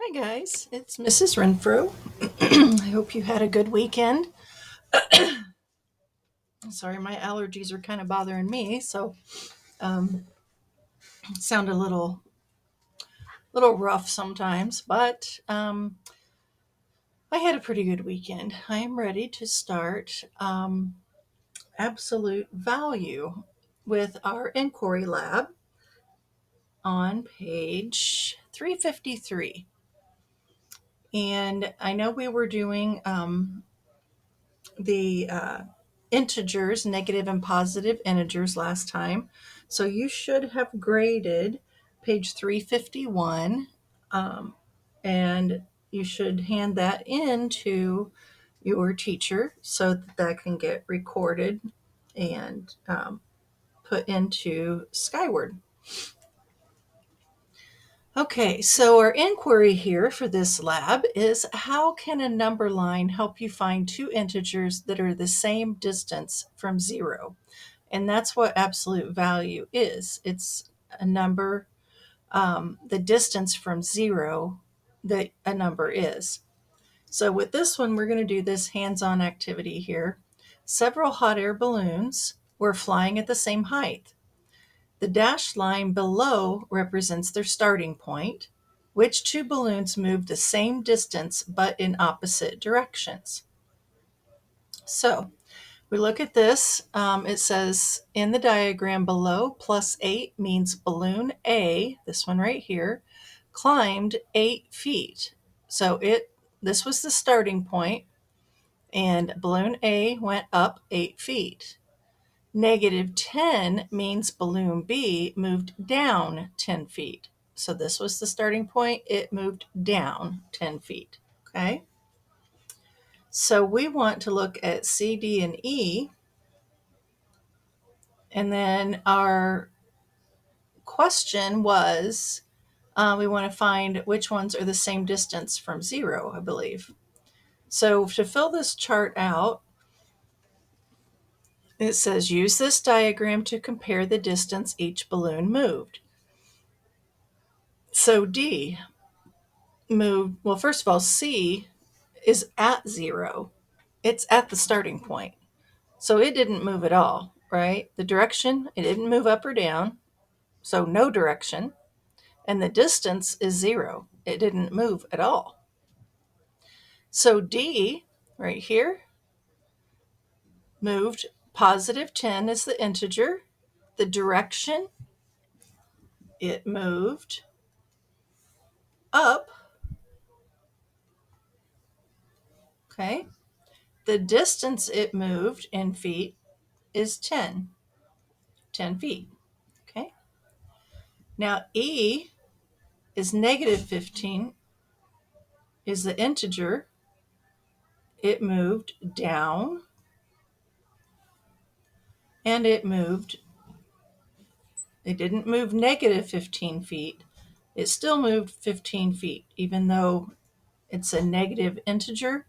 Hi guys, it's Mrs. Renfro. I hope you had a good weekend. Sorry, my allergies are kind of bothering me, so sound a little rough sometimes. But I had a pretty good weekend. I am ready to start Absolute Value with our inquiry lab on page 353. And I know we were doing the integers, negative and positive integers last time. So you should have graded page 351, and you should hand that in to your teacher so that can get recorded and put into Skyward. Okay, so our inquiry here for this lab is how can a number line help you find two integers that are the same distance from zero? And that's what absolute value is. It's a number, the distance from zero that a number is. So with this one, we're going to do this hands-on activity here. Several hot air balloons were flying at the same height. The dashed line below represents their starting point. Which two balloons moved the same distance but in opposite directions? So we look at this. It says in the diagram below, +8 means balloon A, this one right here, climbed 8 feet. So this was the starting point, and balloon A went up 8 feet. -10 means balloon B moved down 10 feet. So this was the starting point. It moved down 10 feet. Okay. So we want to look at C, D, and E. And then our question was we want to find which ones are the same distance from zero, I believe. So to fill this chart out, it says use this diagram to compare the distance each balloon moved. So D moved, well, first of all, C is at zero. It's at the starting point. So it didn't move at all, right? The direction, it didn't move up or down. So no direction. And the distance is zero. It didn't move at all. So D, right here, moved +10 is the integer. The direction, it moved up. Okay. The distance it moved in feet is 10 feet. Okay. Now E is -15 is the integer. It moved down and it didn't move -15 feet. It still moved 15 feet, even though it's a negative integer.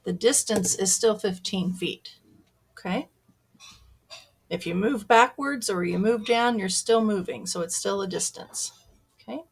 The distance is still 15 feet. Okay. If you move backwards or you move down, you're still moving, so it's still a distance. Okay.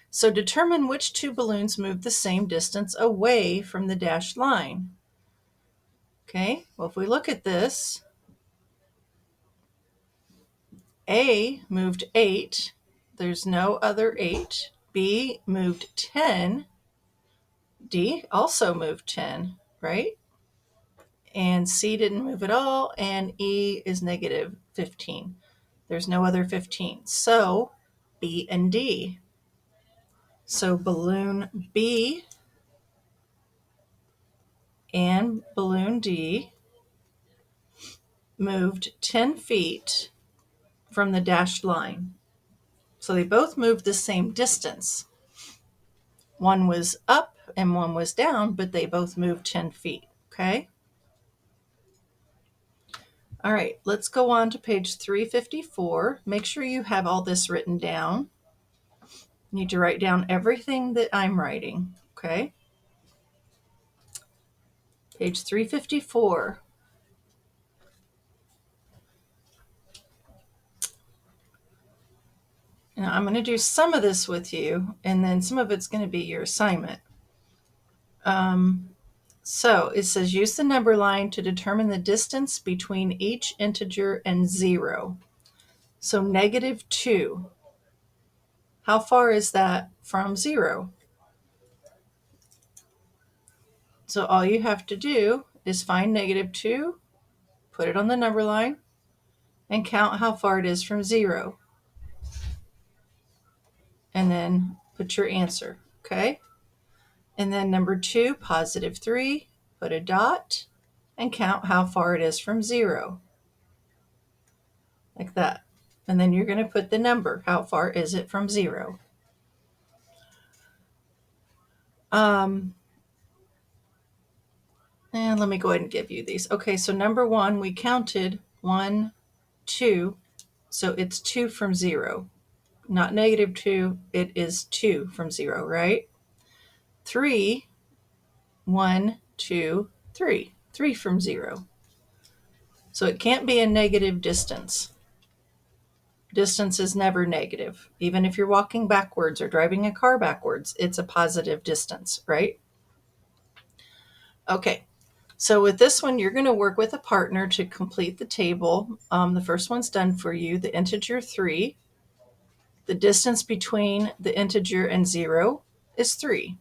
So determine which two balloons move the same distance away from the dashed line. Okay. Well, if we look at this, A moved 8. There's no other 8. B moved 10. D also moved 10, right? And C didn't move at all, and E is -15. There's no other 15. So B and D. So balloon B and balloon D moved 10 feet from the dashed line. So they both moved the same distance. One was up and one was down, but they both moved 10 feet. Okay. All right, let's go on to page 354. Make sure you have all this written down. You need to write down everything that I'm writing. Okay. Page 354. Now I'm going to do some of this with you, and then some of it's going to be your assignment. So it says use the number line to determine the distance between each integer and 0. So -2. How far is that from 0? So all you have to do is find -2, put it on the number line, and count how far it is from 0. And then put your answer, okay? And then number 2, +3, put a dot, and count how far it is from 0, like that. And then you're going to put the number. How far is it from 0? And let me go ahead and give you these. Okay, so number 1, we counted 1, 2. So it's 2 from 0. Not -2, it is 2 from 0, right? 3, 1, 2, 3. 3 from 0. So it can't be a negative distance. Distance is never negative. Even if you're walking backwards or driving a car backwards, it's a positive distance, right? Okay, so with this one, you're going to work with a partner to complete the table. The first one's done for you, the integer 3. The distance between the integer and 0 is 3.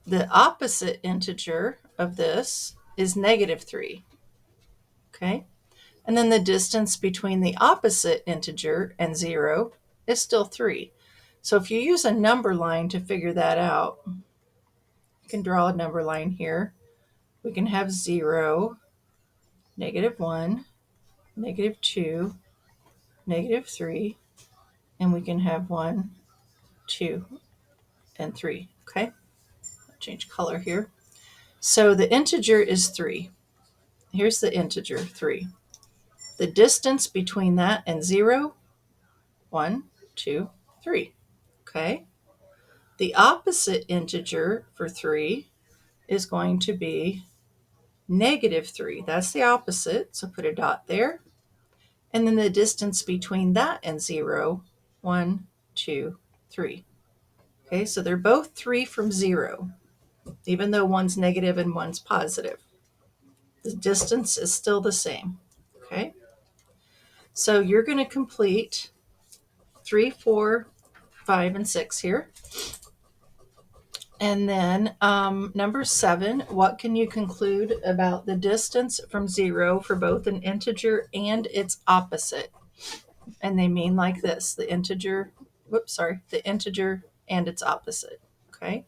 The opposite integer of this is -3. Okay, and then the distance between the opposite integer and 0 is still 3. So if you use a number line to figure that out, you can draw a number line here. We can have 0, -1, -2, -3, and we can have 1, 2, and 3. Okay, I'll change color here. So the integer is 3. Here's the integer 3. The distance between that and 0, 1, 2, 3. Okay. The opposite integer for 3 is going to be -3. That's the opposite. So put a dot there. And then the distance between that and 0, 1, 2, 3. Okay, so they're both 3 from 0, even though one's negative and one's positive. The distance is still the same. Okay, so you're going to complete 3, 4, 5, and 6 here. And then number 7, what can you conclude about the distance from 0 for both an integer and its opposite? And they mean like this, the integer and its opposite. Okay.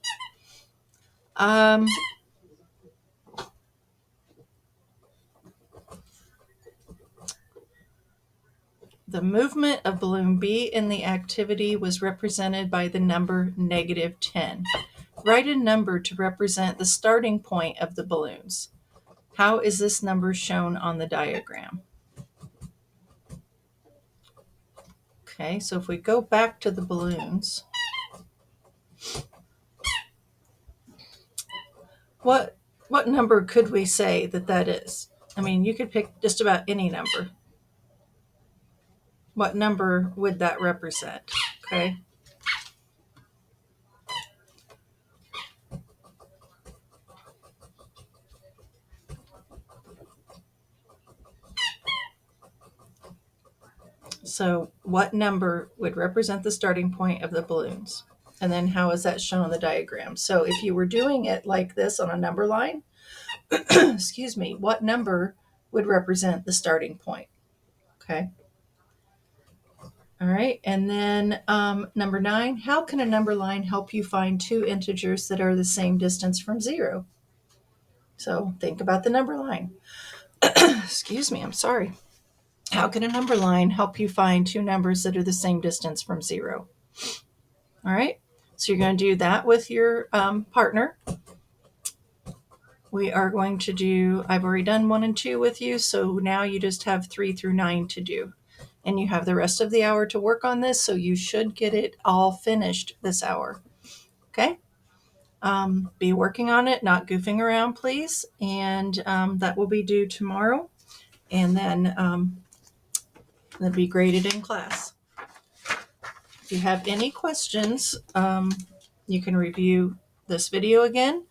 The movement of balloon B in the activity was represented by the number -10. Write a number to represent the starting point of the balloons. How is this number shown on the diagram? Okay, so if we go back to the balloons, what number could we say that is? I mean, you could pick just about any number. What number would that represent? Okay. So what number would represent the starting point of the balloons? And then how is that shown on the diagram? So if you were doing it like this on a number line, excuse me, what number would represent the starting point? Okay. All right. And then number 9, how can a number line help you find two integers that are the same distance from 0? So think about the number line. Excuse me, I'm sorry. How can a number line help you find two numbers that are the same distance from 0? All right, so you're going to do that with your partner. We are going to do, I've already done 1 and 2 with you, so now you just have 3 through 9 to do. And you have the rest of the hour to work on this, so you should get it all finished this hour. Okay? Be working on it, not goofing around, please. And that will be due tomorrow. And then and be graded in class. If you have any questions, you can review this video again.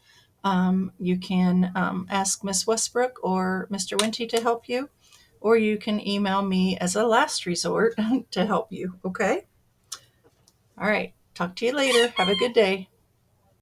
You can ask Miss Westbrook or Mr. Winty to help you, or you can email me as a last resort to help you, okay? All right, talk to you later. Have a good day.